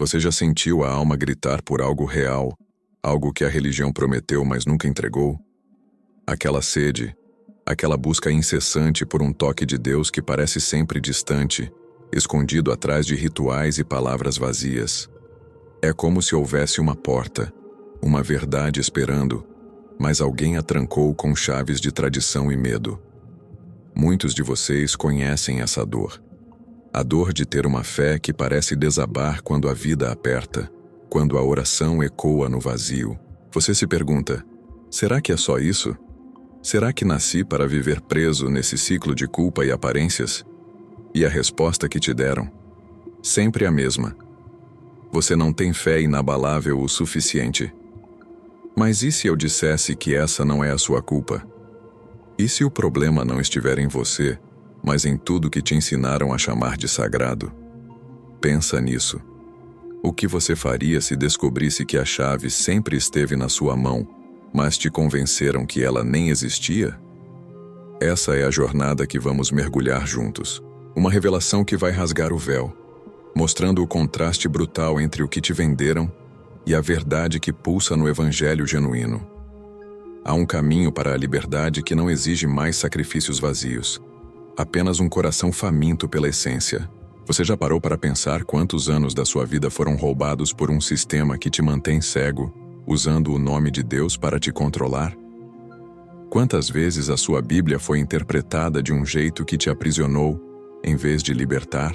Você já sentiu a alma gritar por algo real, algo que a religião prometeu, mas nunca entregou? Aquela sede, aquela busca incessante por um toque de Deus que parece sempre distante, escondido atrás de rituais e palavras vazias. É como se houvesse uma porta, uma verdade esperando, mas alguém a trancou com chaves de tradição e medo. Muitos de vocês conhecem essa dor. A dor de ter uma fé que parece desabar quando a vida aperta, quando a oração ecoa no vazio. Você se pergunta, será que é só isso? Será que nasci para viver preso nesse ciclo de culpa e aparências? E a resposta que te deram? Sempre a mesma. Você não tem fé inabalável o suficiente. Mas e se eu dissesse que essa não é a sua culpa? E se o problema não estiver em você, mas em tudo que te ensinaram a chamar de sagrado? Pensa nisso. O que você faria se descobrisse que a chave sempre esteve na sua mão, mas te convenceram que ela nem existia? Essa é a jornada que vamos mergulhar juntos. Uma revelação que vai rasgar o véu, mostrando o contraste brutal entre o que te venderam e a verdade que pulsa no evangelho genuíno. Há um caminho para a liberdade que não exige mais sacrifícios vazios, apenas um coração faminto pela essência. Você já parou para pensar quantos anos da sua vida foram roubados por um sistema que te mantém cego, usando o nome de Deus para te controlar? Quantas vezes a sua Bíblia foi interpretada de um jeito que te aprisionou, em vez de libertar?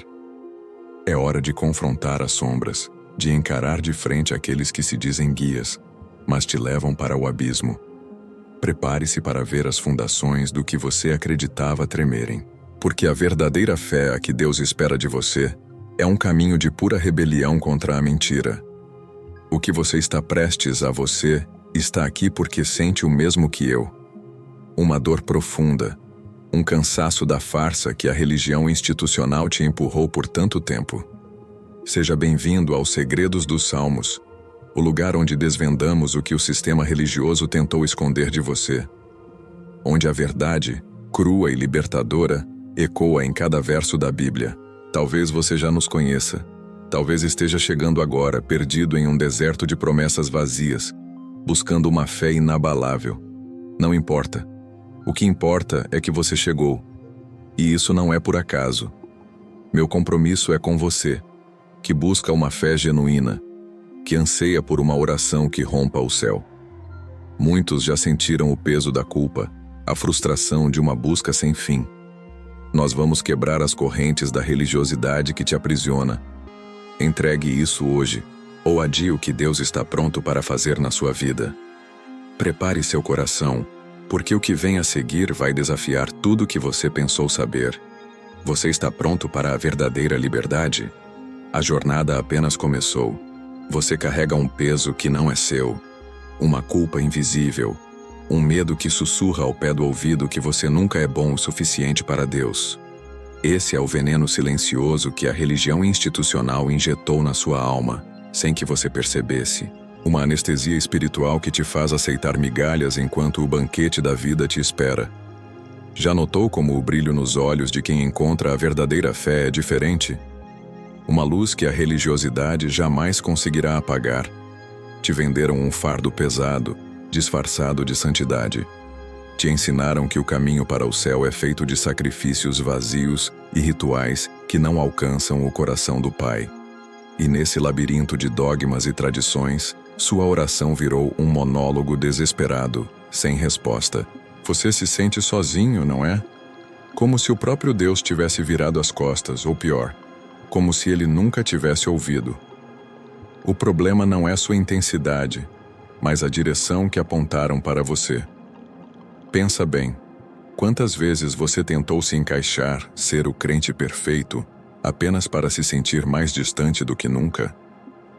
É hora de confrontar as sombras, de encarar de frente aqueles que se dizem guias, mas te levam para o abismo. Prepare-se para ver as fundações do que você acreditava tremerem, porque a verdadeira fé a que Deus espera de você é um caminho de pura rebelião contra a mentira. O que você está prestes a você está aqui porque sente o mesmo que eu. Uma dor profunda, um cansaço da farsa que a religião institucional te empurrou por tanto tempo. Seja bem-vindo aos Segredos dos Salmos, o lugar onde desvendamos o que o sistema religioso tentou esconder de você. Onde a verdade, crua e libertadora, ecoa em cada verso da Bíblia. Talvez você já nos conheça. Talvez esteja chegando agora, perdido em um deserto de promessas vazias, buscando uma fé inabalável. Não importa. O que importa é que você chegou. E isso não é por acaso. Meu compromisso é com você, que busca uma fé genuína, que anseia por uma oração que rompa o céu. Muitos já sentiram o peso da culpa, a frustração de uma busca sem fim. Nós vamos quebrar as correntes da religiosidade que te aprisiona. Entregue isso hoje, ou adie o que Deus está pronto para fazer na sua vida. Prepare seu coração, porque o que vem a seguir vai desafiar tudo o que você pensou saber. Você está pronto para a verdadeira liberdade? A jornada apenas começou. Você carrega um peso que não é seu, uma culpa invisível, um medo que sussurra ao pé do ouvido que você nunca é bom o suficiente para Deus. Esse é o veneno silencioso que a religião institucional injetou na sua alma, sem que você percebesse. Uma anestesia espiritual que te faz aceitar migalhas enquanto o banquete da vida te espera. Já notou como o brilho nos olhos de quem encontra a verdadeira fé é diferente? Uma luz que a religiosidade jamais conseguirá apagar. Te venderam um fardo pesado, disfarçado de santidade. Te ensinaram que o caminho para o céu é feito de sacrifícios vazios e rituais que não alcançam o coração do Pai. E nesse labirinto de dogmas e tradições, sua oração virou um monólogo desesperado, sem resposta. Você se sente sozinho, não é? Como se o próprio Deus tivesse virado as costas, ou pior, como se ele nunca tivesse ouvido. O problema não é sua intensidade, mas a direção que apontaram para você. Pensa bem, quantas vezes você tentou se encaixar, ser o crente perfeito, apenas para se sentir mais distante do que nunca?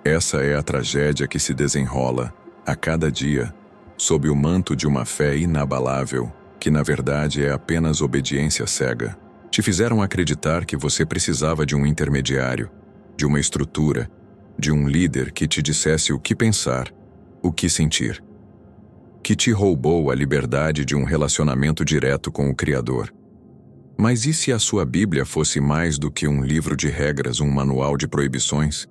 Essa é a tragédia que se desenrola, a cada dia, sob o manto de uma fé inabalável, que na verdade é apenas obediência cega. Te fizeram acreditar que você precisava de um intermediário, de uma estrutura, de um líder que te dissesse o que pensar, o que sentir. Que te roubou a liberdade de um relacionamento direto com o Criador. Mas e se a sua Bíblia fosse mais do que um livro de regras, um manual de proibições?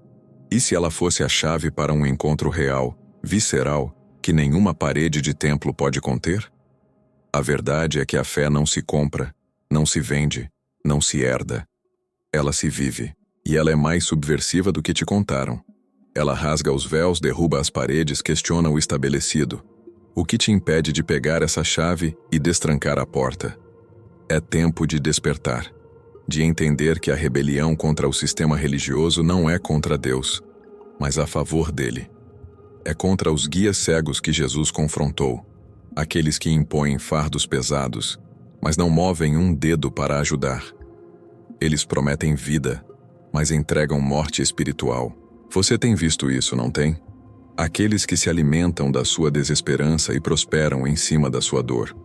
E se ela fosse a chave para um encontro real, visceral, que nenhuma parede de templo pode conter? A verdade é que a fé não se compra, não se vende, não se herda. Ela se vive, e ela é mais subversiva do que te contaram. Ela rasga os véus, derruba as paredes, questiona o estabelecido. O que te impede de pegar essa chave e destrancar a porta? É tempo de despertar, de entender que a rebelião contra o sistema religioso não é contra Deus, mas a favor dele. É contra os guias cegos que Jesus confrontou, aqueles que impõem fardos pesados, mas não movem um dedo para ajudar. Eles prometem vida, mas entregam morte espiritual. Você tem visto isso, não tem? Aqueles que se alimentam da sua desesperança e prosperam em cima da sua dor.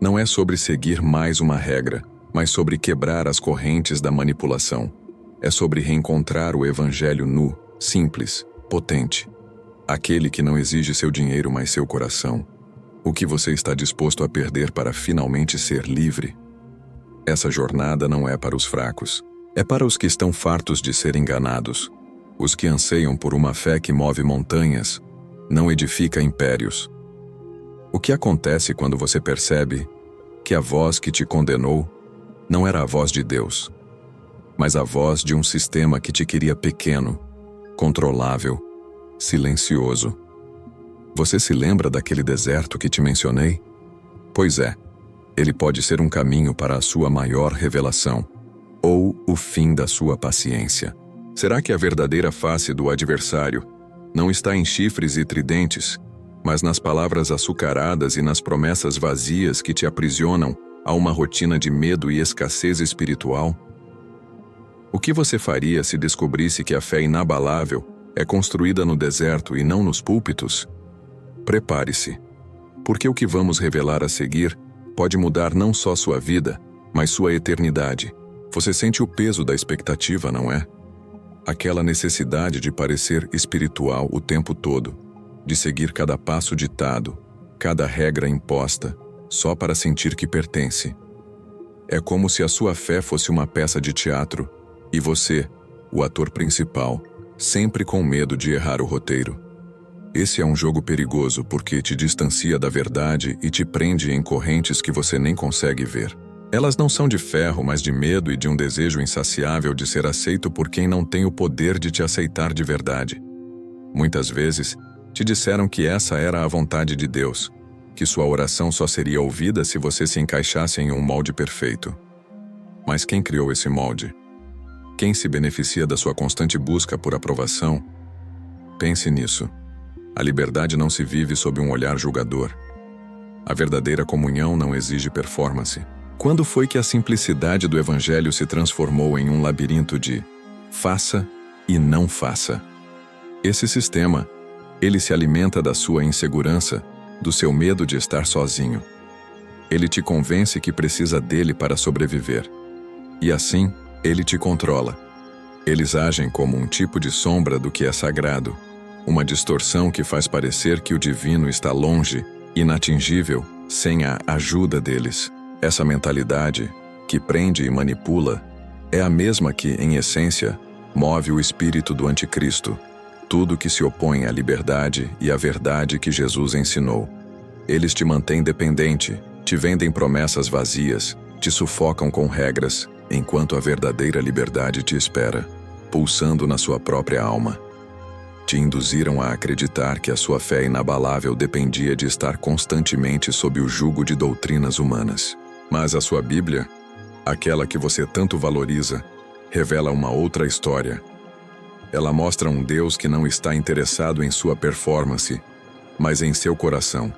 Não é sobre seguir mais uma regra, mas sobre quebrar as correntes da manipulação. É sobre reencontrar o evangelho nu, simples, potente. Aquele que não exige seu dinheiro, mas seu coração. O que você está disposto a perder para finalmente ser livre? Essa jornada não é para os fracos. É para os que estão fartos de ser enganados. Os que anseiam por uma fé que move montanhas, não edifica impérios. O que acontece quando você percebe que a voz que te condenou não era a voz de Deus, mas a voz de um sistema que te queria pequeno, controlável, silencioso? Você se lembra daquele deserto que te mencionei? Pois é, ele pode ser um caminho para a sua maior revelação, ou o fim da sua paciência. Será que a verdadeira face do adversário não está em chifres e tridentes, mas nas palavras açucaradas e nas promessas vazias que te aprisionam a uma rotina de medo e escassez espiritual? O que você faria se descobrisse que a fé inabalável é construída no deserto e não nos púlpitos? Prepare-se, porque o que vamos revelar a seguir pode mudar não só sua vida, mas sua eternidade. Você sente o peso da expectativa, não é? Aquela necessidade de parecer espiritual o tempo todo, de seguir cada passo ditado, cada regra imposta, só para sentir que pertence. É como se a sua fé fosse uma peça de teatro, e você, o ator principal, sempre com medo de errar o roteiro. Esse é um jogo perigoso porque te distancia da verdade e te prende em correntes que você nem consegue ver. Elas não são de ferro, mas de medo e de um desejo insaciável de ser aceito por quem não tem o poder de te aceitar de verdade. Muitas vezes, te disseram que essa era a vontade de Deus, que sua oração só seria ouvida se você se encaixasse em um molde perfeito. Mas quem criou esse molde? Quem se beneficia da sua constante busca por aprovação? Pense nisso. A liberdade não se vive sob um olhar julgador. A verdadeira comunhão não exige performance. Quando foi que a simplicidade do Evangelho se transformou em um labirinto de faça e não faça? Esse sistema, ele se alimenta da sua insegurança, do seu medo de estar sozinho. Ele te convence que precisa dele para sobreviver. E assim, ele te controla. Eles agem como um tipo de sombra do que é sagrado, uma distorção que faz parecer que o divino está longe, inatingível, sem a ajuda deles. Essa mentalidade, que prende e manipula, é a mesma que, em essência, move o espírito do anticristo, tudo que se opõe à liberdade e à verdade que Jesus ensinou. Eles te mantêm dependente, te vendem promessas vazias, te sufocam com regras, enquanto a verdadeira liberdade te espera, pulsando na sua própria alma. Te induziram a acreditar que a sua fé inabalável dependia de estar constantemente sob o jugo de doutrinas humanas. Mas a sua Bíblia, aquela que você tanto valoriza, revela uma outra história. Ela mostra um Deus que não está interessado em sua performance, mas em seu coração.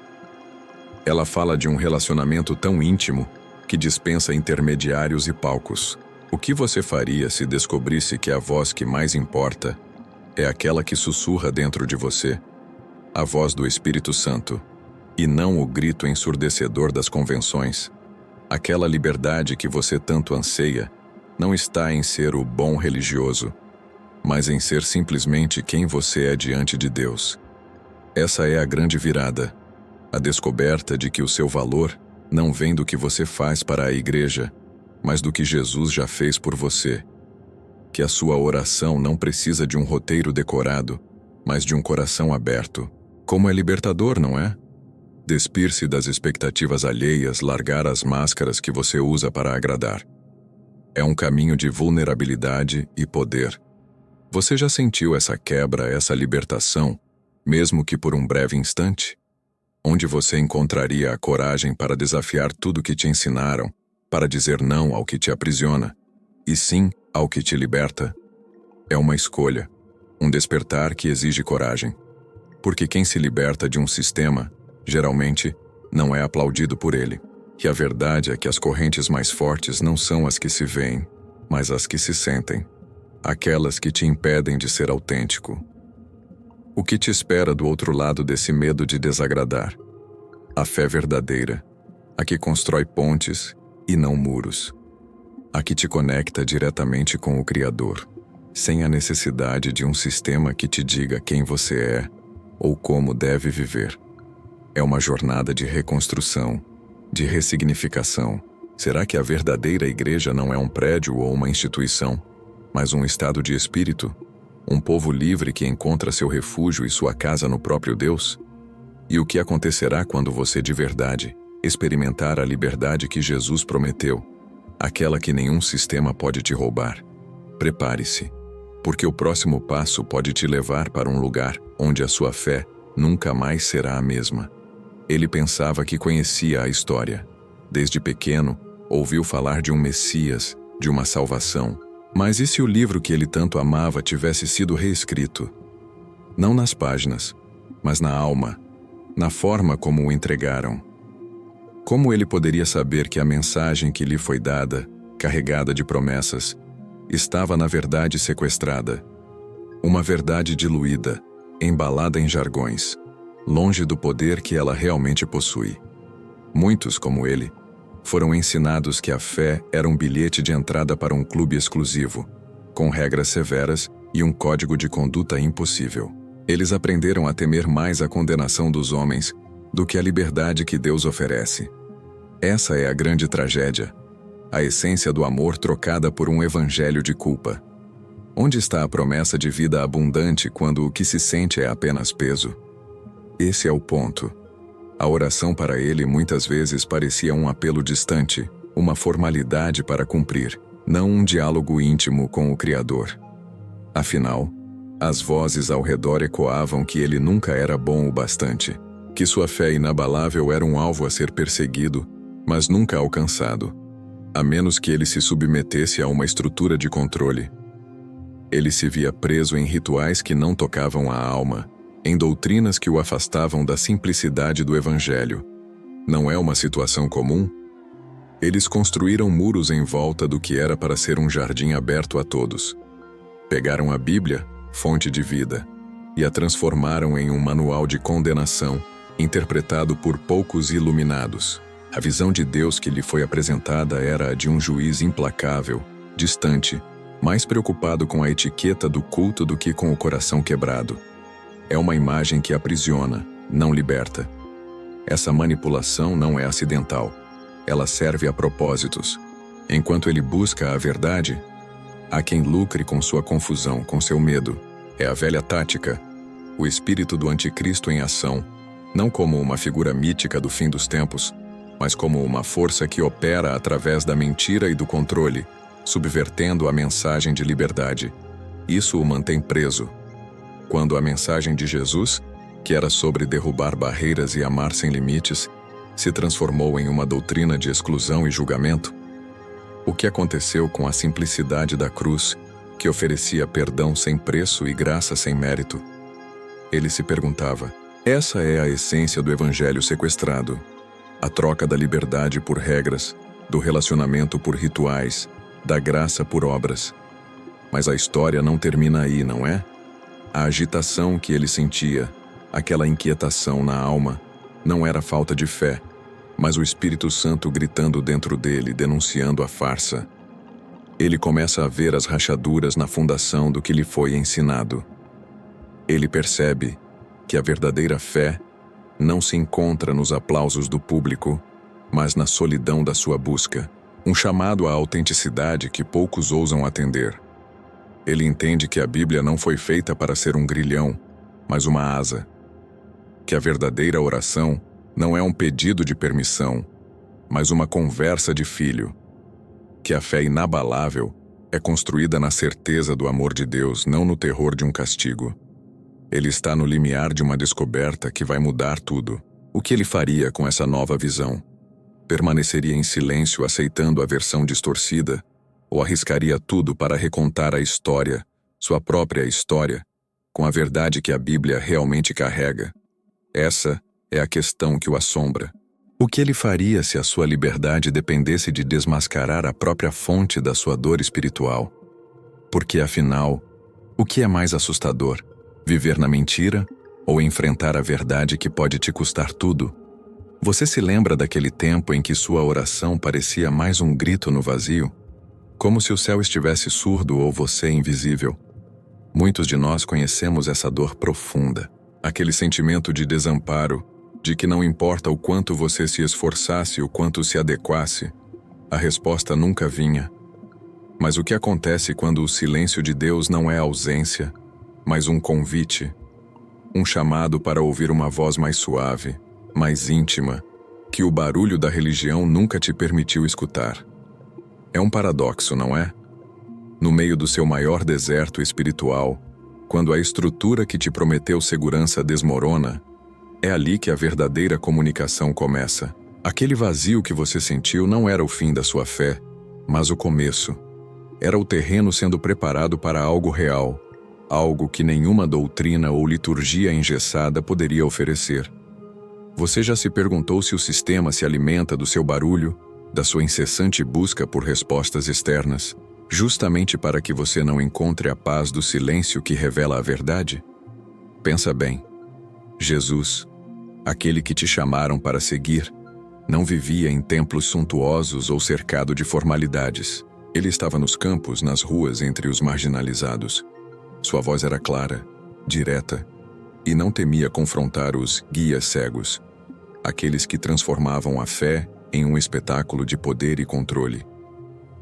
Ela fala de um relacionamento tão íntimo que dispensa intermediários e palcos. O que você faria se descobrisse que a voz que mais importa é aquela que sussurra dentro de você, a voz do Espírito Santo, e não o grito ensurdecedor das convenções? Aquela liberdade que você tanto anseia não está em ser o bom religioso, mas em ser simplesmente quem você é diante de Deus. Essa é a grande virada, a descoberta de que o seu valor não vem do que você faz para a igreja, mas do que Jesus já fez por você. que a sua oração não precisa de um roteiro decorado, mas de um coração aberto. Como é libertador, não é? Despir-se das expectativas alheias, largar as máscaras que você usa para agradar. É um caminho de vulnerabilidade e poder. Você já sentiu essa quebra, essa libertação, mesmo que por um breve instante? Onde você encontraria a coragem para desafiar tudo que te ensinaram, para dizer não ao que te aprisiona, e sim ao que te liberta? É uma escolha, um despertar que exige coragem. Porque quem se liberta de um sistema, geralmente, não é aplaudido por ele. E a verdade é que as correntes mais fortes não são as que se veem, mas as que se sentem. Aquelas que te impedem de ser autêntico. O que te espera do outro lado desse medo de desagradar? A fé verdadeira, a que constrói pontes e não muros. A que te conecta diretamente com o Criador, sem a necessidade de um sistema que te diga quem você é ou como deve viver. É uma jornada de reconstrução, de ressignificação. Será que a verdadeira igreja não é um prédio ou uma instituição, mas um estado de espírito? Um povo livre que encontra seu refúgio e sua casa no próprio Deus? E o que acontecerá quando você de verdade experimentar a liberdade que Jesus prometeu, aquela que nenhum sistema pode te roubar? Prepare-se, porque o próximo passo pode te levar para um lugar onde a sua fé nunca mais será a mesma. Ele pensava que conhecia a história. Desde pequeno, ouviu falar de um Messias, de uma salvação. Mas e se o livro que ele tanto amava tivesse sido reescrito? Não nas páginas, mas na alma, na forma como o entregaram. Como ele poderia saber que a mensagem que lhe foi dada, carregada de promessas, estava na verdade sequestrada? Uma verdade diluída, embalada em jargões, longe do poder que ela realmente possui. Muitos, como ele, foram ensinados que a fé era um bilhete de entrada para um clube exclusivo, com regras severas e um código de conduta impossível. Eles aprenderam a temer mais a condenação dos homens do que a liberdade que Deus oferece. Essa é a grande tragédia, a essência do amor trocada por um evangelho de culpa. Onde está a promessa de vida abundante quando o que se sente é apenas peso? Esse é o ponto. A oração para ele muitas vezes parecia um apelo distante, uma formalidade para cumprir, não um diálogo íntimo com o Criador. Afinal, as vozes ao redor ecoavam que ele nunca era bom o bastante, que sua fé inabalável era um alvo a ser perseguido, mas nunca alcançado, a menos que ele se submetesse a uma estrutura de controle. Ele se via preso em rituais que não tocavam a alma, em doutrinas que o afastavam da simplicidade do Evangelho. Não é uma situação comum? Eles construíram muros em volta do que era para ser um jardim aberto a todos. Pegaram a Bíblia, fonte de vida, e a transformaram em um manual de condenação, interpretado por poucos iluminados. A visão de Deus que lhe foi apresentada era a de um juiz implacável, distante, mais preocupado com a etiqueta do culto do que com o coração quebrado. É uma imagem que aprisiona, não liberta. Essa manipulação não é acidental. Ela serve a propósitos. Enquanto ele busca a verdade, há quem lucre com sua confusão, com seu medo. É a velha tática, o espírito do anticristo em ação, não como uma figura mítica do fim dos tempos, mas como uma força que opera através da mentira e do controle, subvertendo a mensagem de liberdade. Isso o mantém preso. Quando a mensagem de Jesus, que era sobre derrubar barreiras e amar sem limites, se transformou em uma doutrina de exclusão e julgamento, o que aconteceu com a simplicidade da cruz, que oferecia perdão sem preço e graça sem mérito? Ele se perguntava: essa é a essência do evangelho sequestrado, a troca da liberdade por regras, do relacionamento por rituais, da graça por obras. Mas a história não termina aí, não é? A agitação que ele sentia, aquela inquietação na alma, não era falta de fé, mas o Espírito Santo gritando dentro dele, denunciando a farsa. Ele começa a ver as rachaduras na fundação do que lhe foi ensinado. Ele percebe que a verdadeira fé não se encontra nos aplausos do público, mas na solidão da sua busca, um chamado à autenticidade que poucos ousam atender. Ele entende que a Bíblia não foi feita para ser um grilhão, mas uma asa. Que a verdadeira oração não é um pedido de permissão, mas uma conversa de filho. Que a fé inabalável é construída na certeza do amor de Deus, não no terror de um castigo. Ele está no limiar de uma descoberta que vai mudar tudo. O que ele faria com essa nova visão? Permaneceria em silêncio aceitando a versão distorcida? Ou arriscaria tudo para recontar a história, sua própria história, com a verdade que a Bíblia realmente carrega? Essa é a questão que o assombra. O que ele faria se a sua liberdade dependesse de desmascarar a própria fonte da sua dor espiritual? Porque, afinal, o que é mais assustador? Viver na mentira ou enfrentar a verdade que pode te custar tudo? Você se lembra daquele tempo em que sua oração parecia mais um grito no vazio? Como se o céu estivesse surdo ou você invisível. Muitos de nós conhecemos essa dor profunda, aquele sentimento de desamparo, de que não importa o quanto você se esforçasse, o quanto se adequasse, a resposta nunca vinha. Mas o que acontece quando o silêncio de Deus não é ausência, mas um convite, um chamado para ouvir uma voz mais suave, mais íntima, que o barulho da religião nunca te permitiu escutar? É um paradoxo, não é? No meio do seu maior deserto espiritual, quando a estrutura que te prometeu segurança desmorona, é ali que a verdadeira comunicação começa. Aquele vazio que você sentiu não era o fim da sua fé, mas o começo. Era o terreno sendo preparado para algo real, algo que nenhuma doutrina ou liturgia engessada poderia oferecer. Você já se perguntou se o sistema se alimenta do seu barulho, da sua incessante busca por respostas externas, justamente para que você não encontre a paz do silêncio que revela a verdade? Pensa bem. Jesus, aquele que te chamaram para seguir, não vivia em templos suntuosos ou cercado de formalidades. Ele estava nos campos, nas ruas, entre os marginalizados. Sua voz era clara, direta, e não temia confrontar os guias cegos, aqueles que transformavam a fé em um espetáculo de poder e controle.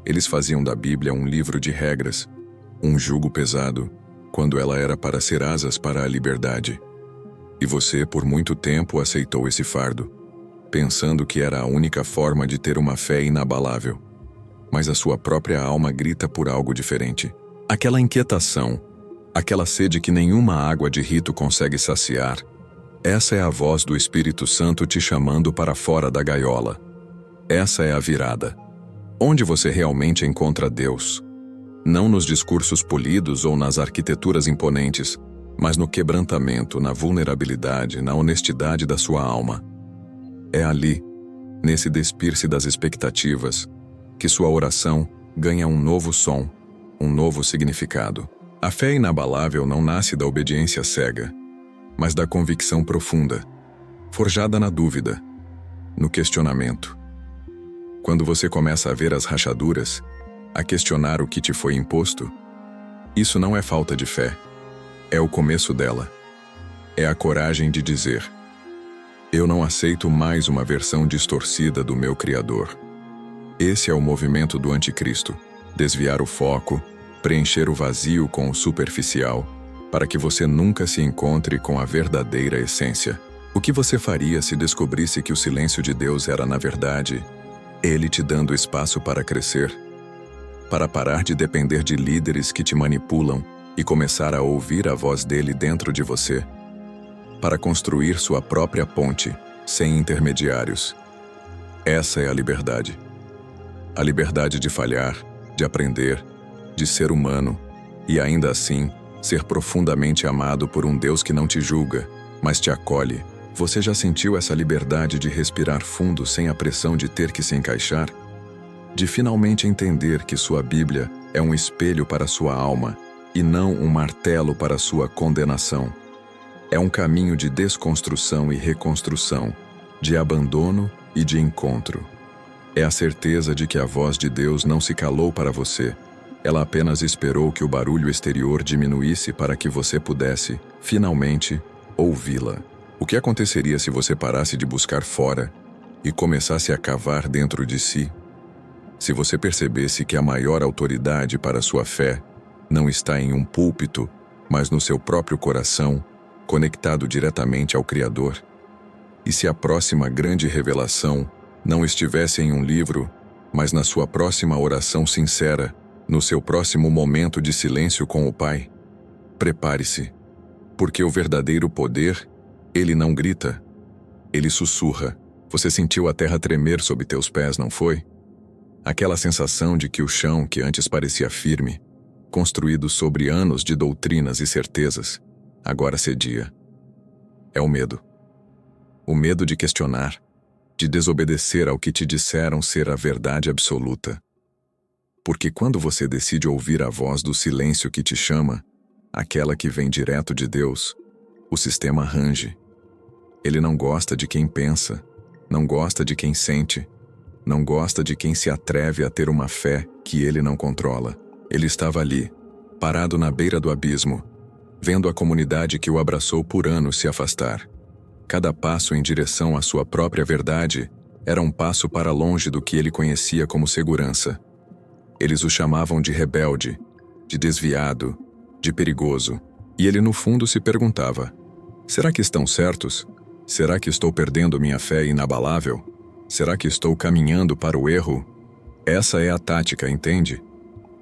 Eles faziam da Bíblia um livro de regras, um jugo pesado, quando ela era para ser asas para a liberdade. E você, por muito tempo, aceitou esse fardo, pensando que era a única forma de ter uma fé inabalável. Mas a sua própria alma grita por algo diferente. Aquela inquietação, aquela sede que nenhuma água de rito consegue saciar, essa é a voz do Espírito Santo te chamando para fora da gaiola. Essa é a virada. Onde você realmente encontra Deus? Não nos discursos polidos ou nas arquiteturas imponentes, mas no quebrantamento, na vulnerabilidade, na honestidade da sua alma. É ali, nesse despir-se das expectativas, que sua oração ganha um novo som, um novo significado. A fé inabalável não nasce da obediência cega, mas da convicção profunda, forjada na dúvida, no questionamento. Quando você começa a ver as rachaduras, a questionar o que te foi imposto, isso não é falta de fé, é o começo dela. É a coragem de dizer: eu não aceito mais uma versão distorcida do meu Criador. Esse é o movimento do anticristo, desviar o foco, preencher o vazio com o superficial, para que você nunca se encontre com a verdadeira essência. O que você faria se descobrisse que o silêncio de Deus era, na verdade, Ele te dando espaço para crescer, para parar de depender de líderes que te manipulam e começar a ouvir a voz dele dentro de você, para construir sua própria ponte, sem intermediários? Essa é a liberdade. A liberdade de falhar, de aprender, de ser humano e ainda assim ser profundamente amado por um Deus que não te julga, mas te acolhe. Você já sentiu essa liberdade de respirar fundo sem a pressão de ter que se encaixar? De finalmente entender que sua Bíblia é um espelho para sua alma e não um martelo para sua condenação. É um caminho de desconstrução e reconstrução, de abandono e de encontro. É a certeza de que a voz de Deus não se calou para você. Ela apenas esperou que o barulho exterior diminuísse para que você pudesse, finalmente, ouvi-la. O que aconteceria se você parasse de buscar fora e começasse a cavar dentro de si? Se você percebesse que a maior autoridade para sua fé não está em um púlpito, mas no seu próprio coração, conectado diretamente ao Criador? E se a próxima grande revelação não estivesse em um livro, mas na sua próxima oração sincera, no seu próximo momento de silêncio com o Pai? Prepare-se, porque o verdadeiro poder, ele não grita, ele sussurra. Você sentiu a terra tremer sob teus pés, não foi? Aquela sensação de que o chão, que antes parecia firme, construído sobre anos de doutrinas e certezas, agora cedia. É o medo. O medo de questionar, de desobedecer ao que te disseram ser a verdade absoluta. Porque quando você decide ouvir a voz do silêncio que te chama, aquela que vem direto de Deus, o sistema range. Ele não gosta de quem pensa, não gosta de quem sente, não gosta de quem se atreve a ter uma fé que ele não controla. Ele estava ali, parado na beira do abismo, vendo a comunidade que o abraçou por anos se afastar. Cada passo em direção à sua própria verdade era um passo para longe do que ele conhecia como segurança. Eles o chamavam de rebelde, de desviado, de perigoso, e ele no fundo se perguntava: será que estão certos? Será que estou perdendo minha fé inabalável? Será que estou caminhando para o erro? Essa é a tática, entende?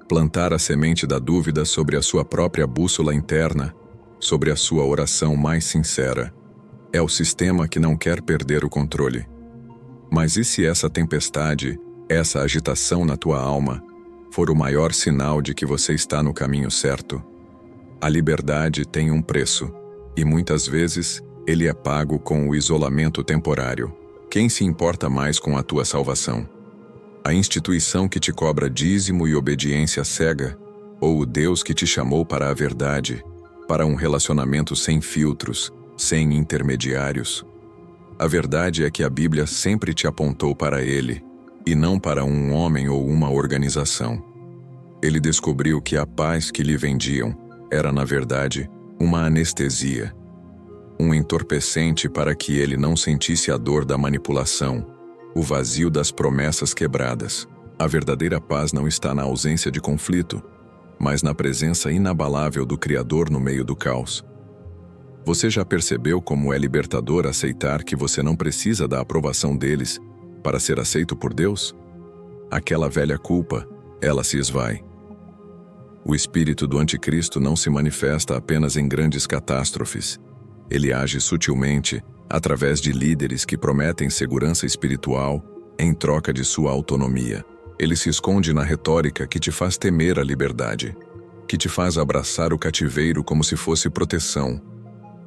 Plantar a semente da dúvida sobre a sua própria bússola interna, sobre a sua oração mais sincera. É o sistema que não quer perder o controle. Mas e se essa tempestade, essa agitação na tua alma, for o maior sinal de que você está no caminho certo? A liberdade tem um preço, e muitas vezes ele é pago com o isolamento temporário. Quem se importa mais com a tua salvação? A instituição que te cobra dízimo e obediência cega, ou o Deus que te chamou para a verdade, para um relacionamento sem filtros, sem intermediários? A verdade é que a Bíblia sempre te apontou para Ele, e não para um homem ou uma organização. Ele descobriu que a paz que lhe vendiam era, na verdade, uma anestesia, um entorpecente para que ele não sentisse a dor da manipulação, o vazio das promessas quebradas. A verdadeira paz não está na ausência de conflito, mas na presença inabalável do Criador no meio do caos. Você já percebeu como é libertador aceitar que você não precisa da aprovação deles para ser aceito por Deus? Aquela velha culpa, ela se esvai. O espírito do anticristo não se manifesta apenas em grandes catástrofes. Ele age sutilmente, através de líderes que prometem segurança espiritual em troca de sua autonomia. Ele se esconde na retórica que te faz temer a liberdade, que te faz abraçar o cativeiro como se fosse proteção.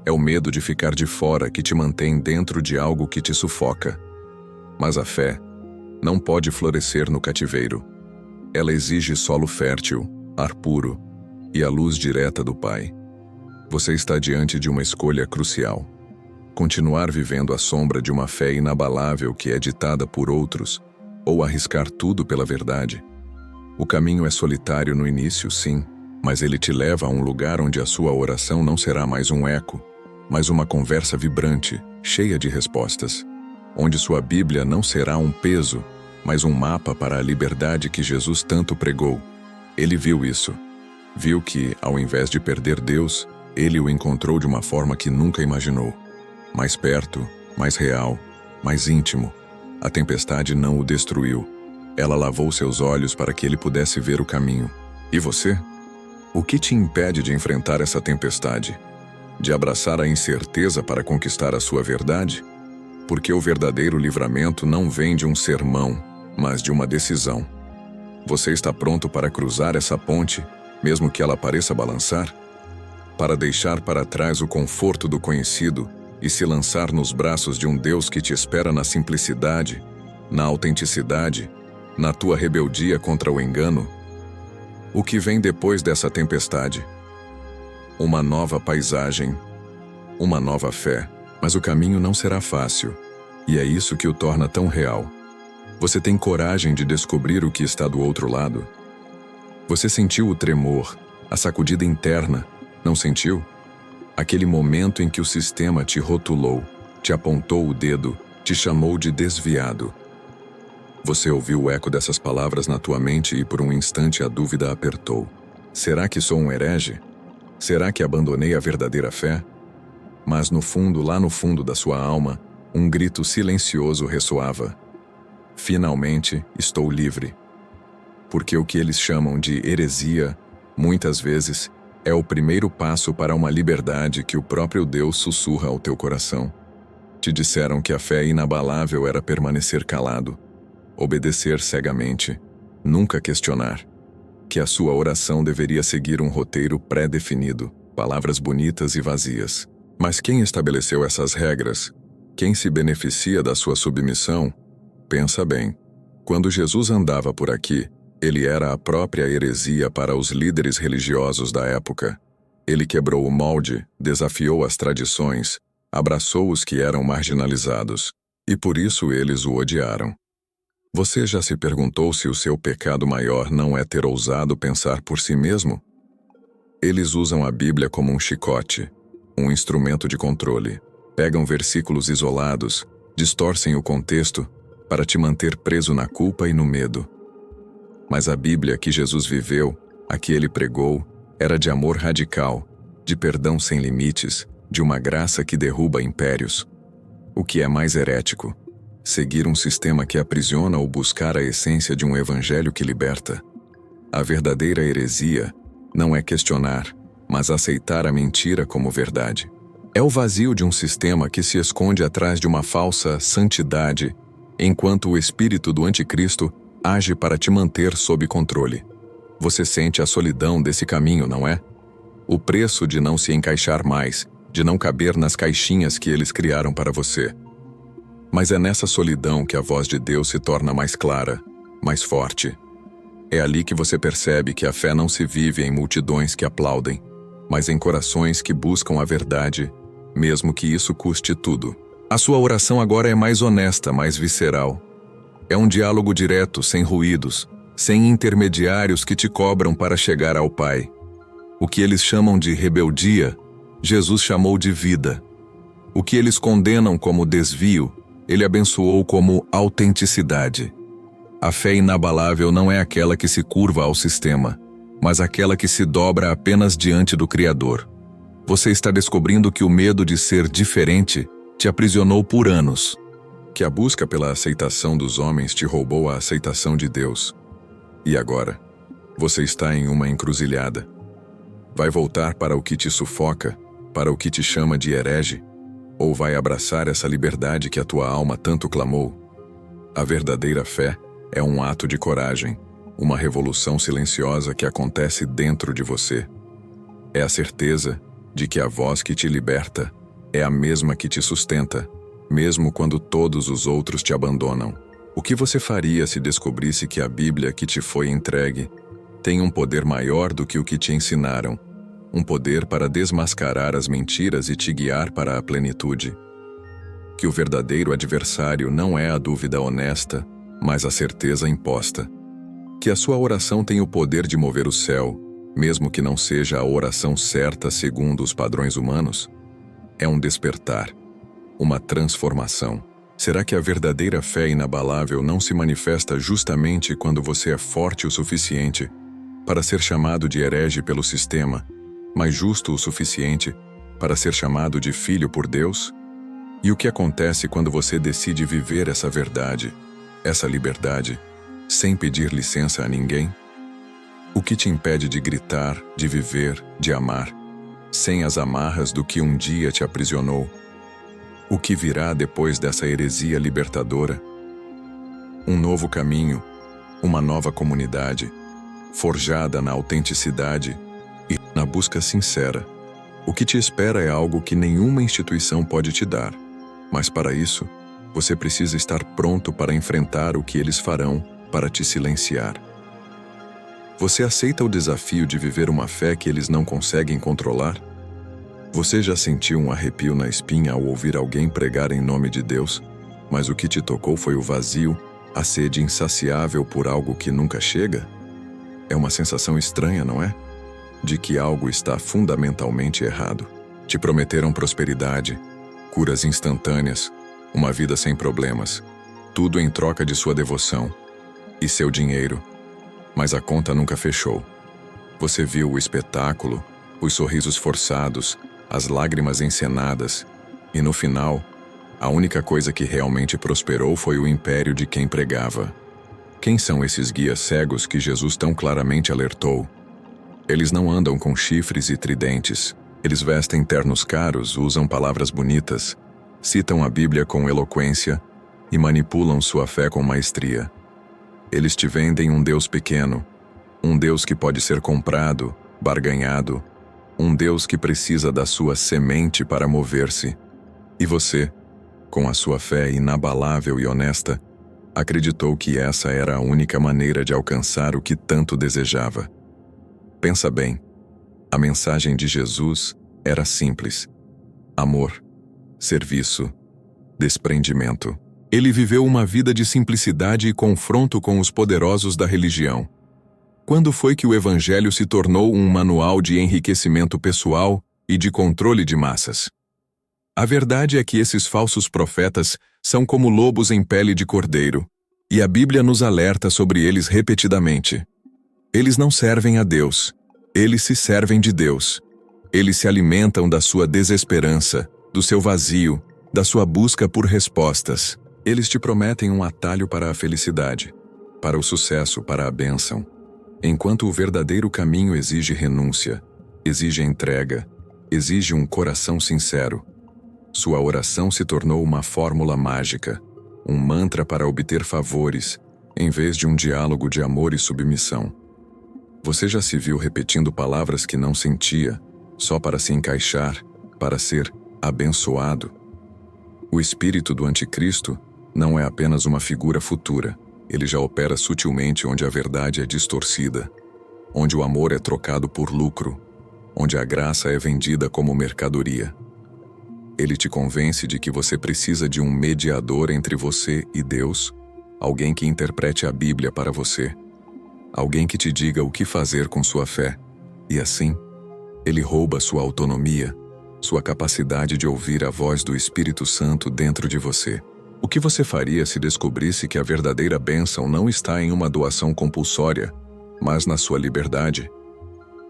É o medo de ficar de fora que te mantém dentro de algo que te sufoca. Mas a fé não pode florescer no cativeiro. Ela exige solo fértil, ar puro e a luz direta do Pai. Você está diante de uma escolha crucial. Continuar vivendo à sombra de uma fé inabalável que é ditada por outros, ou arriscar tudo pela verdade. O caminho é solitário no início, sim, mas ele te leva a um lugar onde a sua oração não será mais um eco, mas uma conversa vibrante, cheia de respostas. Onde sua Bíblia não será um peso, mas um mapa para a liberdade que Jesus tanto pregou. Ele viu isso. Viu que, ao invés de perder Deus, ele o encontrou de uma forma que nunca imaginou. Mais perto, mais real, mais íntimo. A tempestade não o destruiu. Ela lavou seus olhos para que ele pudesse ver o caminho. E você? O que te impede de enfrentar essa tempestade? De abraçar a incerteza para conquistar a sua verdade? Porque o verdadeiro livramento não vem de um sermão, mas de uma decisão. Você está pronto para cruzar essa ponte, mesmo que ela pareça balançar? Para deixar para trás o conforto do conhecido e se lançar nos braços de um Deus que te espera na simplicidade, na autenticidade, na tua rebeldia contra o engano? O que vem depois dessa tempestade? Uma nova paisagem, uma nova fé, mas o caminho não será fácil, e é isso que o torna tão real. Você tem coragem de descobrir o que está do outro lado? Você sentiu o tremor, a sacudida interna, não sentiu? Aquele momento em que o sistema te rotulou, te apontou o dedo, te chamou de desviado. Você ouviu o eco dessas palavras na tua mente e por um instante a dúvida apertou. Será que sou um herege? Será que abandonei a verdadeira fé? Mas no fundo, lá no fundo da sua alma, um grito silencioso ressoava: finalmente estou livre. Porque o que eles chamam de heresia, muitas vezes, é o primeiro passo para uma liberdade que o próprio Deus sussurra ao teu coração. Te disseram que a fé inabalável era permanecer calado, obedecer cegamente, nunca questionar. Que a sua oração deveria seguir um roteiro pré-definido, palavras bonitas e vazias. Mas quem estabeleceu essas regras? Quem se beneficia da sua submissão? Pensa bem. Quando Jesus andava por aqui, ele era a própria heresia para os líderes religiosos da época. Ele quebrou o molde, desafiou as tradições, abraçou os que eram marginalizados, e por isso eles o odiaram. Você já se perguntou se o seu pecado maior não é ter ousado pensar por si mesmo? Eles usam a Bíblia como um chicote, um instrumento de controle. Pegam versículos isolados, distorcem o contexto para te manter preso na culpa e no medo. Mas a Bíblia que Jesus viveu, a que ele pregou, era de amor radical, de perdão sem limites, de uma graça que derruba impérios. O que é mais herético? Seguir um sistema que aprisiona ou buscar a essência de um evangelho que liberta? A verdadeira heresia não é questionar, mas aceitar a mentira como verdade. É o vazio de um sistema que se esconde atrás de uma falsa santidade, enquanto o espírito do anticristo age para te manter sob controle. Você sente a solidão desse caminho, não é? O preço de não se encaixar mais, de não caber nas caixinhas que eles criaram para você. Mas é nessa solidão que a voz de Deus se torna mais clara, mais forte. É ali que você percebe que a fé não se vive em multidões que aplaudem, mas em corações que buscam a verdade, mesmo que isso custe tudo. A sua oração agora é mais honesta, mais visceral. É um diálogo direto, sem ruídos, sem intermediários que te cobram para chegar ao Pai. O que eles chamam de rebeldia, Jesus chamou de vida. O que eles condenam como desvio, ele abençoou como autenticidade. A fé inabalável não é aquela que se curva ao sistema, mas aquela que se dobra apenas diante do Criador. Você está descobrindo que o medo de ser diferente te aprisionou por anos, que a busca pela aceitação dos homens te roubou a aceitação de Deus. E agora, você está em uma encruzilhada. Vai voltar para o que te sufoca, para o que te chama de herege? Ou vai abraçar essa liberdade que a tua alma tanto clamou? A verdadeira fé é um ato de coragem, uma revolução silenciosa que acontece dentro de você. É a certeza de que a voz que te liberta é a mesma que te sustenta, mesmo quando todos os outros te abandonam. O que você faria se descobrisse que a Bíblia que te foi entregue tem um poder maior do que o que te ensinaram? Um poder para desmascarar as mentiras e te guiar para a plenitude. Que o verdadeiro adversário não é a dúvida honesta, mas a certeza imposta. Que a sua oração tem o poder de mover o céu, mesmo que não seja a oração certa segundo os padrões humanos. É um despertar, uma transformação. Será que a verdadeira fé inabalável não se manifesta justamente quando você é forte o suficiente para ser chamado de herege pelo sistema, mas justo o suficiente para ser chamado de filho por Deus? E o que acontece quando você decide viver essa verdade, essa liberdade, sem pedir licença a ninguém? O que te impede de gritar, de viver, de amar, sem as amarras do que um dia te aprisionou? O que virá depois dessa heresia libertadora? Um novo caminho, uma nova comunidade, forjada na autenticidade e na busca sincera. O que te espera é algo que nenhuma instituição pode te dar, mas para isso, você precisa estar pronto para enfrentar o que eles farão para te silenciar. Você aceita o desafio de viver uma fé que eles não conseguem controlar? Você já sentiu um arrepio na espinha ao ouvir alguém pregar em nome de Deus, mas o que te tocou foi o vazio, a sede insaciável por algo que nunca chega? É uma sensação estranha, não é? De que algo está fundamentalmente errado. Te prometeram prosperidade, curas instantâneas, uma vida sem problemas, tudo em troca de sua devoção e seu dinheiro, mas a conta nunca fechou. Você viu o espetáculo, os sorrisos forçados, as lágrimas encenadas, e no final, a única coisa que realmente prosperou foi o império de quem pregava. Quem são esses guias cegos que Jesus tão claramente alertou? Eles não andam com chifres e tridentes. Eles vestem ternos caros, usam palavras bonitas, citam a Bíblia com eloquência e manipulam sua fé com maestria. Eles te vendem um Deus pequeno, um Deus que pode ser comprado, barganhado, um Deus que precisa da sua semente para mover-se. E você, com a sua fé inabalável e honesta, acreditou que essa era a única maneira de alcançar o que tanto desejava. Pensa bem, a mensagem de Jesus era simples: amor, serviço, desprendimento. Ele viveu uma vida de simplicidade e confronto com os poderosos da religião. Quando foi que o Evangelho se tornou um manual de enriquecimento pessoal e de controle de massas? A verdade é que esses falsos profetas são como lobos em pele de cordeiro, e a Bíblia nos alerta sobre eles repetidamente. Eles não servem a Deus, eles se servem de Deus. Eles se alimentam da sua desesperança, do seu vazio, da sua busca por respostas. Eles te prometem um atalho para a felicidade, para o sucesso, para a bênção, enquanto o verdadeiro caminho exige renúncia, exige entrega, exige um coração sincero. Sua oração se tornou uma fórmula mágica, um mantra para obter favores, em vez de um diálogo de amor e submissão. Você já se viu repetindo palavras que não sentia, só para se encaixar, para ser abençoado? O espírito do anticristo não é apenas uma figura futura, ele já opera sutilmente onde a verdade é distorcida, onde o amor é trocado por lucro, onde a graça é vendida como mercadoria. Ele te convence de que você precisa de um mediador entre você e Deus, alguém que interprete a Bíblia para você, alguém que te diga o que fazer com sua fé, e assim, ele rouba sua autonomia, sua capacidade de ouvir a voz do Espírito Santo dentro de você. O que você faria se descobrisse que a verdadeira bênção não está em uma doação compulsória, mas na sua liberdade?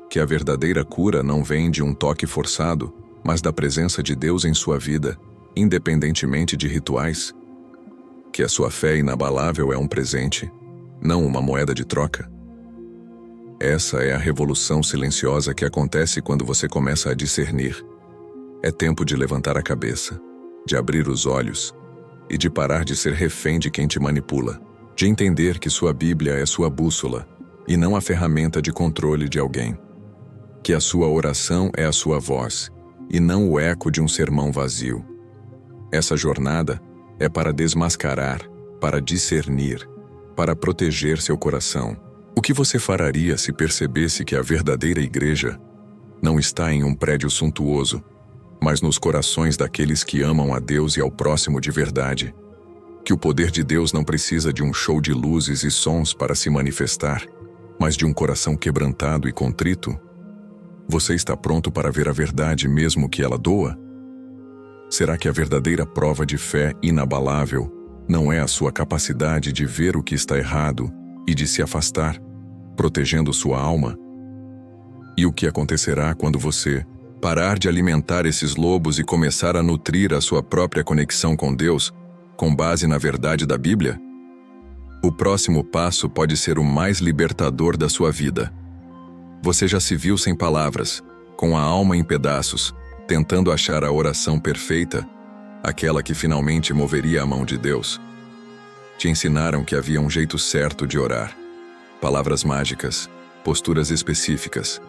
Que a verdadeira cura não vem de um toque forçado, mas da presença de Deus em sua vida, independentemente de rituais? Que a sua fé inabalável é um presente, não uma moeda de troca? Essa é a revolução silenciosa que acontece quando você começa a discernir. É tempo de levantar a cabeça, de abrir os olhos e de parar de ser refém de quem te manipula, de entender que sua Bíblia é sua bússola e não a ferramenta de controle de alguém. Que a sua oração é a sua voz e não o eco de um sermão vazio. Essa jornada é para desmascarar, para discernir, para proteger seu coração. O que você faria se percebesse que a verdadeira igreja não está em um prédio suntuoso, mas nos corações daqueles que amam a Deus e ao próximo de verdade? Que o poder de Deus não precisa de um show de luzes e sons para se manifestar, mas de um coração quebrantado e contrito? Você está pronto para ver a verdade mesmo que ela doa? Será que a verdadeira prova de fé inabalável não é a sua capacidade de ver o que está errado e de se afastar, protegendo sua alma? E o que acontecerá quando você parar de alimentar esses lobos e começar a nutrir a sua própria conexão com Deus, com base na verdade da Bíblia? O próximo passo pode ser o mais libertador da sua vida. Você já se viu sem palavras, com a alma em pedaços, tentando achar a oração perfeita, aquela que finalmente moveria a mão de Deus? Te ensinaram que havia um jeito certo de orar, palavras mágicas, posturas específicas.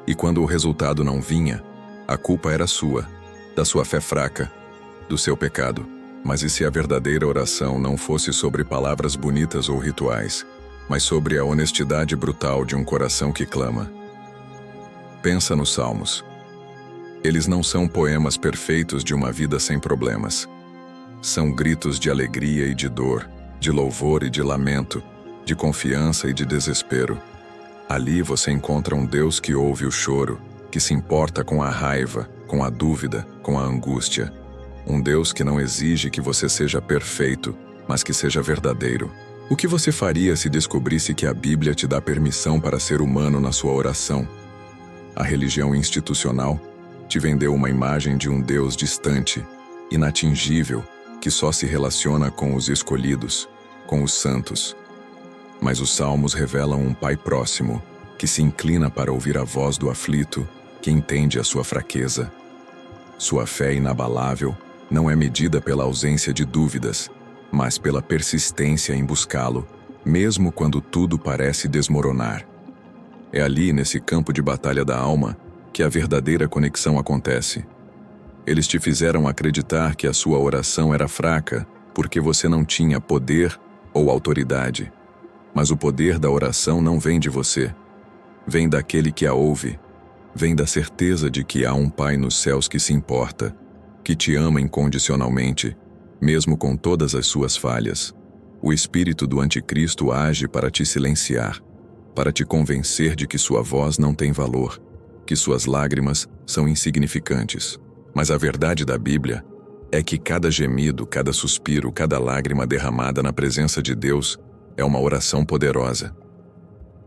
E quando o resultado não vinha, a culpa era sua, da sua fé fraca, do seu pecado. Mas e se a verdadeira oração não fosse sobre palavras bonitas ou rituais, mas sobre a honestidade brutal de um coração que clama? Pensa nos Salmos. Eles não são poemas perfeitos de uma vida sem problemas. São gritos de alegria e de dor, de louvor e de lamento, de confiança e de desespero. Ali você encontra um Deus que ouve o choro, que se importa com a raiva, com a dúvida, com a angústia. Um Deus que não exige que você seja perfeito, mas que seja verdadeiro. O que você faria se descobrisse que a Bíblia te dá permissão para ser humano na sua oração? A religião institucional te vendeu uma imagem de um Deus distante, inatingível, que só se relaciona com os escolhidos, com os santos. Mas os salmos revelam um Pai próximo, que se inclina para ouvir a voz do aflito, que entende a sua fraqueza. Sua fé inabalável não é medida pela ausência de dúvidas, mas pela persistência em buscá-lo, mesmo quando tudo parece desmoronar. É ali, nesse campo de batalha da alma, que a verdadeira conexão acontece. Eles te fizeram acreditar que a sua oração era fraca porque você não tinha poder ou autoridade. Mas o poder da oração não vem de você. Vem daquele que a ouve. Vem da certeza de que há um Pai nos céus que se importa, que te ama incondicionalmente, mesmo com todas as suas falhas. O espírito do anticristo age para te silenciar, para te convencer de que sua voz não tem valor, que suas lágrimas são insignificantes. Mas a verdade da Bíblia é que cada gemido, cada suspiro, cada lágrima derramada na presença de Deus é uma oração poderosa.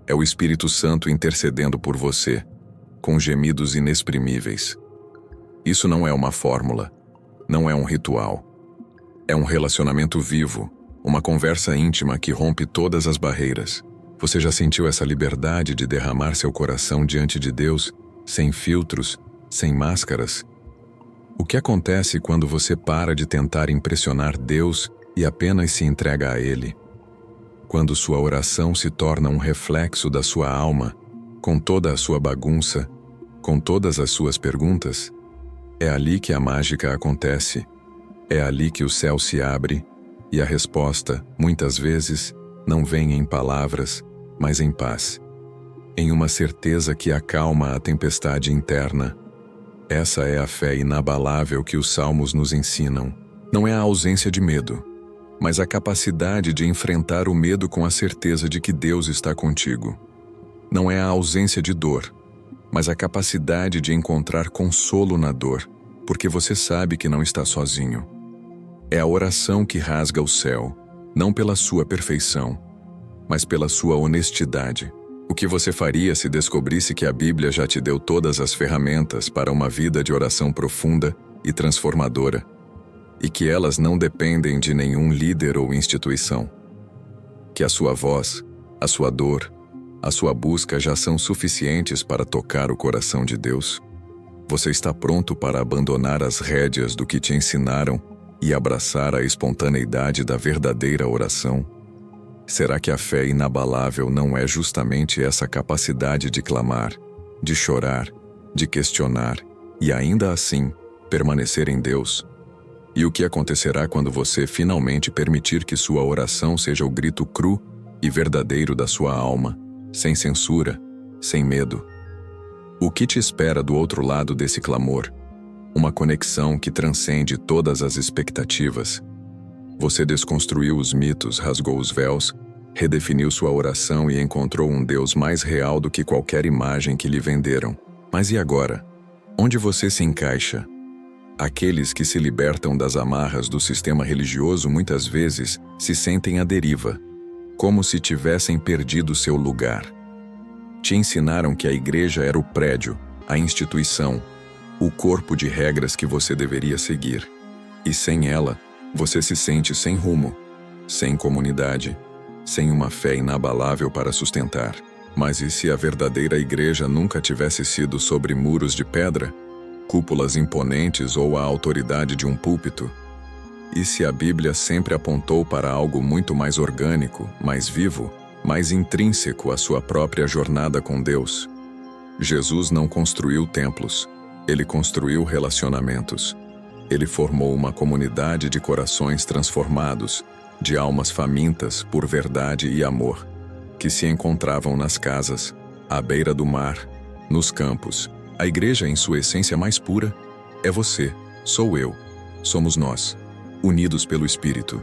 É o Espírito Santo intercedendo por você, com gemidos inexprimíveis. Isso não é uma fórmula, não é um ritual. É um relacionamento vivo, uma conversa íntima que rompe todas as barreiras. Você já sentiu essa liberdade de derramar seu coração diante de Deus, sem filtros, sem máscaras? O que acontece quando você para de tentar impressionar Deus e apenas se entrega a Ele? Quando sua oração se torna um reflexo da sua alma, com toda a sua bagunça, com todas as suas perguntas, é ali que a mágica acontece. É ali que o céu se abre e a resposta, muitas vezes, não vem em palavras, mas em paz. Em uma certeza que acalma a tempestade interna. Essa é a fé inabalável que os salmos nos ensinam. Não é a ausência de medo, mas a capacidade de enfrentar o medo com a certeza de que Deus está contigo. Não é a ausência de dor, mas a capacidade de encontrar consolo na dor, porque você sabe que não está sozinho. É a oração que rasga o céu, não pela sua perfeição, mas pela sua honestidade. O que você faria se descobrisse que a Bíblia já te deu todas as ferramentas para uma vida de oração profunda e transformadora, e que elas não dependem de nenhum líder ou instituição? Que a sua voz, a sua dor, a sua busca já são suficientes para tocar o coração de Deus? Você está pronto para abandonar as rédeas do que te ensinaram e abraçar a espontaneidade da verdadeira oração? Será que a fé inabalável não é justamente essa capacidade de clamar, de chorar, de questionar e ainda assim permanecer em Deus? E o que acontecerá quando você finalmente permitir que sua oração seja o grito cru e verdadeiro da sua alma, sem censura, sem medo? O que te espera do outro lado desse clamor? Uma conexão que transcende todas as expectativas. Você desconstruiu os mitos, rasgou os véus, redefiniu sua oração e encontrou um Deus mais real do que qualquer imagem que lhe venderam. Mas e agora? Onde você se encaixa? Aqueles que se libertam das amarras do sistema religioso muitas vezes se sentem à deriva, como se tivessem perdido seu lugar. Te ensinaram que a igreja era o prédio, a instituição, o corpo de regras que você deveria seguir. E sem ela, você se sente sem rumo, sem comunidade, sem uma fé inabalável para sustentar. Mas e se a verdadeira igreja nunca tivesse sido sobre muros de pedra, cúpulas imponentes ou a autoridade de um púlpito? E se a Bíblia sempre apontou para algo muito mais orgânico, mais vivo, mais intrínseco à sua própria jornada com Deus? Jesus não construiu templos, ele construiu relacionamentos. Ele formou uma comunidade de corações transformados, de almas famintas por verdade e amor, que se encontravam nas casas, à beira do mar, nos campos. A igreja, em sua essência mais pura, é você, sou eu, somos nós, unidos pelo Espírito.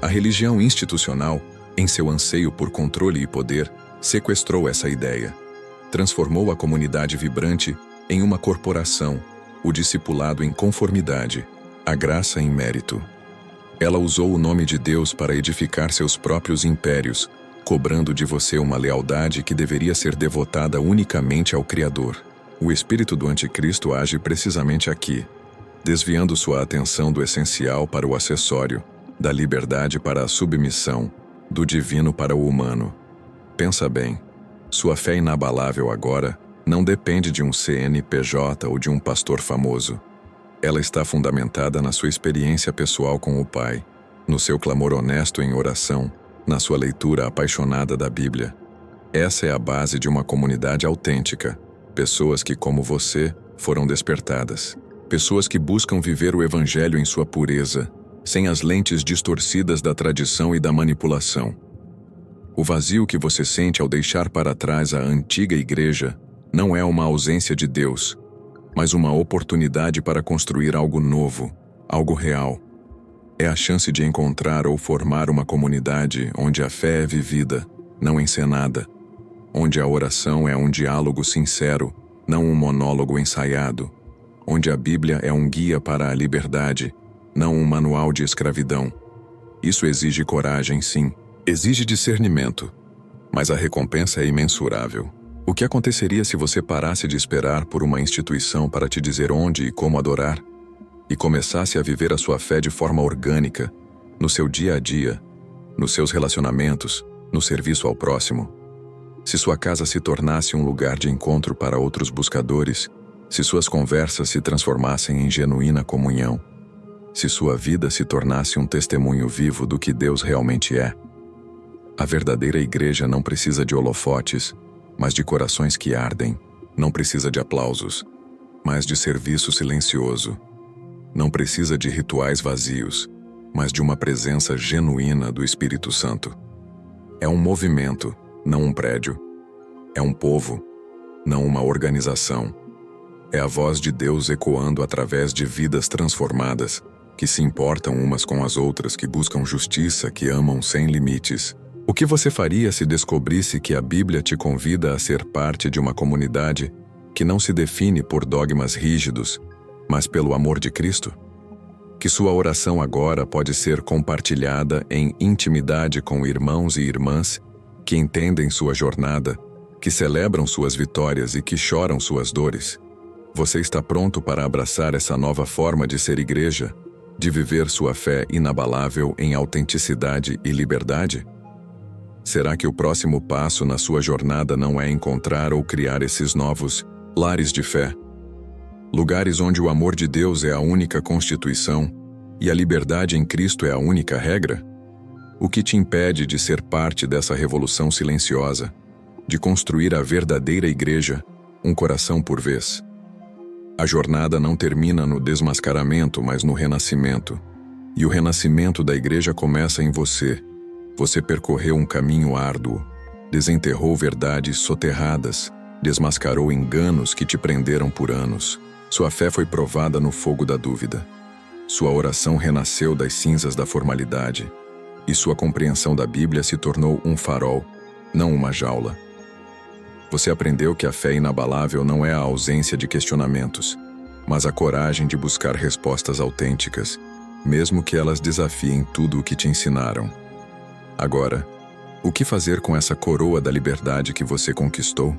A religião institucional, em seu anseio por controle e poder, sequestrou essa ideia. Transformou a comunidade vibrante em uma corporação, o discipulado em conformidade, a graça em mérito. Ela usou o nome de Deus para edificar seus próprios impérios, cobrando de você uma lealdade que deveria ser devotada unicamente ao Criador. O espírito do anticristo age precisamente aqui, desviando sua atenção do essencial para o acessório, da liberdade para a submissão, do divino para o humano. Pensa bem, sua fé inabalável agora não depende de um CNPJ ou de um pastor famoso. Ela está fundamentada na sua experiência pessoal com o Pai, no seu clamor honesto em oração, na sua leitura apaixonada da Bíblia. Essa é a base de uma comunidade autêntica, pessoas que, como você, foram despertadas. Pessoas que buscam viver o Evangelho em sua pureza, sem as lentes distorcidas da tradição e da manipulação. O vazio que você sente ao deixar para trás a antiga igreja não é uma ausência de Deus, mas uma oportunidade para construir algo novo, algo real. É a chance de encontrar ou formar uma comunidade onde a fé é vivida, não encenada, onde a oração é um diálogo sincero, não um monólogo ensaiado, onde a Bíblia é um guia para a liberdade, não um manual de escravidão. Isso exige coragem, sim, exige discernimento, mas a recompensa é imensurável. O que aconteceria se você parasse de esperar por uma instituição para te dizer onde e como adorar, e começasse a viver a sua fé de forma orgânica, no seu dia a dia, nos seus relacionamentos, no serviço ao próximo? Se sua casa se tornasse um lugar de encontro para outros buscadores, se suas conversas se transformassem em genuína comunhão, se sua vida se tornasse um testemunho vivo do que Deus realmente é. A verdadeira igreja não precisa de holofotes, mas de corações que ardem. Não precisa de aplausos, mas de serviço silencioso. Não precisa de rituais vazios, mas de uma presença genuína do Espírito Santo. É um movimento, não um prédio. É um povo, não uma organização. É a voz de Deus ecoando através de vidas transformadas, que se importam umas com as outras, que buscam justiça, que amam sem limites. O que você faria se descobrisse que a Bíblia te convida a ser parte de uma comunidade que não se define por dogmas rígidos, mas pelo amor de Cristo? Que sua oração agora pode ser compartilhada em intimidade com irmãos e irmãs que entendem sua jornada, que celebram suas vitórias e que choram suas dores. Você está pronto para abraçar essa nova forma de ser igreja, de viver sua fé inabalável em autenticidade e liberdade? Será que o próximo passo na sua jornada não é encontrar ou criar esses novos lares de fé? Lugares onde o amor de Deus é a única constituição e a liberdade em Cristo é a única regra? O que te impede de ser parte dessa revolução silenciosa, de construir a verdadeira igreja, um coração por vez? A jornada não termina no desmascaramento, mas no renascimento. E o renascimento da igreja começa em você. Você percorreu um caminho árduo, desenterrou verdades soterradas, desmascarou enganos que te prenderam por anos. Sua fé foi provada no fogo da dúvida. Sua oração renasceu das cinzas da formalidade. E sua compreensão da Bíblia se tornou um farol, não uma jaula. Você aprendeu que a fé inabalável não é a ausência de questionamentos, mas a coragem de buscar respostas autênticas, mesmo que elas desafiem tudo o que te ensinaram. Agora, o que fazer com essa coroa da liberdade que você conquistou?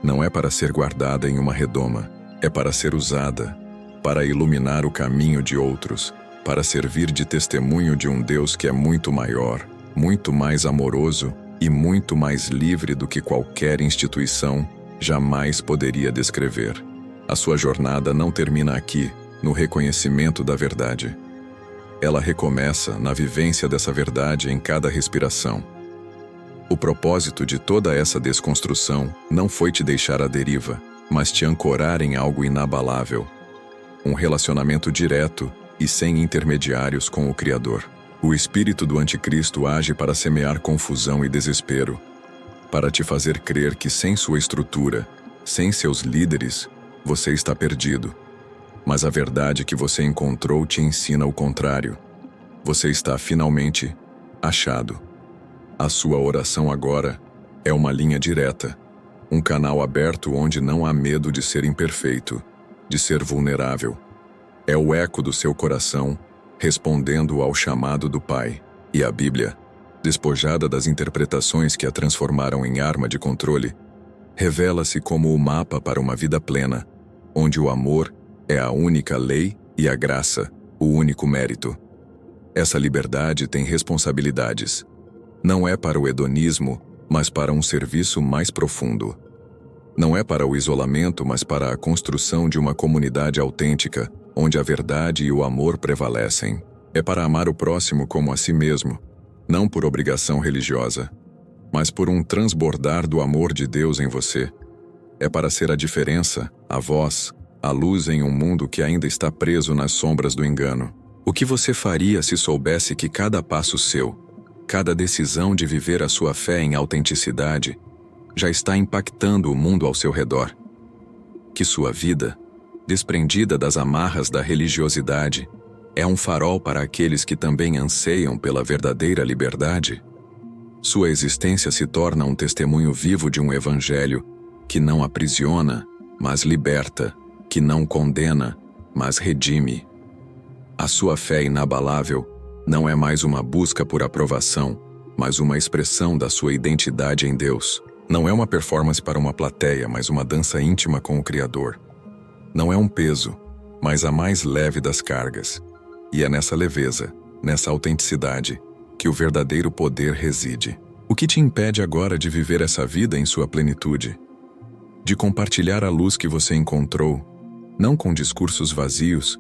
Não é para ser guardada em uma redoma, é para ser usada, para iluminar o caminho de outros, para servir de testemunho de um Deus que é muito maior, muito mais amoroso e muito mais livre do que qualquer instituição jamais poderia descrever. A sua jornada não termina aqui, no reconhecimento da verdade. Ela recomeça na vivência dessa verdade em cada respiração. O propósito de toda essa desconstrução não foi te deixar à deriva, mas te ancorar em algo inabalável. Um relacionamento direto e sem intermediários com o Criador. O espírito do anticristo age para semear confusão e desespero, para te fazer crer que sem sua estrutura, sem seus líderes, você está perdido. Mas a verdade que você encontrou te ensina o contrário. Você está finalmente achado. A sua oração agora é uma linha direta, um canal aberto onde não há medo de ser imperfeito, de ser vulnerável. É o eco do seu coração, respondendo ao chamado do Pai. E a Bíblia, despojada das interpretações que a transformaram em arma de controle, revela-se como o mapa para uma vida plena, onde o amor é a única lei e a graça, o único mérito. Essa liberdade tem responsabilidades. Não é para o hedonismo, mas para um serviço mais profundo. Não é para o isolamento, mas para a construção de uma comunidade autêntica, onde a verdade e o amor prevalecem. É para amar o próximo como a si mesmo, não por obrigação religiosa, mas por um transbordar do amor de Deus em você. É para ser a diferença, a voz, a luz em um mundo que ainda está preso nas sombras do engano. O que você faria se soubesse que cada passo seu, cada decisão de viver a sua fé em autenticidade, já está impactando o mundo ao seu redor? Que sua vida, desprendida das amarras da religiosidade, é um farol para aqueles que também anseiam pela verdadeira liberdade? Sua existência se torna um testemunho vivo de um evangelho que não aprisiona, mas liberta, que não condena, mas redime. A sua fé inabalável não é mais uma busca por aprovação, mas uma expressão da sua identidade em Deus. Não é uma performance para uma plateia, mas uma dança íntima com o Criador. Não é um peso, mas a mais leve das cargas. E é nessa leveza, nessa autenticidade, que o verdadeiro poder reside. O que te impede agora de viver essa vida em sua plenitude? De compartilhar a luz que você encontrou, não com discursos vazios,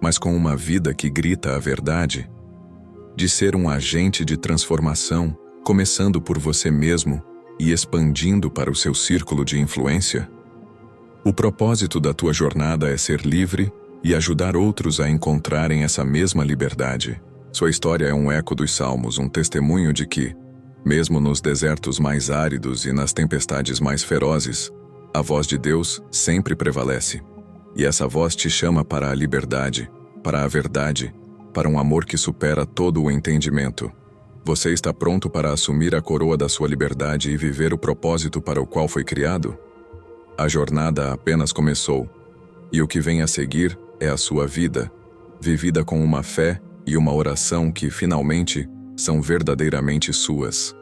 mas com uma vida que grita a verdade? De ser um agente de transformação, começando por você mesmo e expandindo para o seu círculo de influência? O propósito da tua jornada é ser livre e ajudar outros a encontrarem essa mesma liberdade. Sua história é um eco dos Salmos, um testemunho de que, mesmo nos desertos mais áridos e nas tempestades mais ferozes, a voz de Deus sempre prevalece. E essa voz te chama para a liberdade, para a verdade, para um amor que supera todo o entendimento. Você está pronto para assumir a coroa da sua liberdade e viver o propósito para o qual foi criado? A jornada apenas começou, e o que vem a seguir é a sua vida, vivida com uma fé e uma oração que, finalmente, são verdadeiramente suas.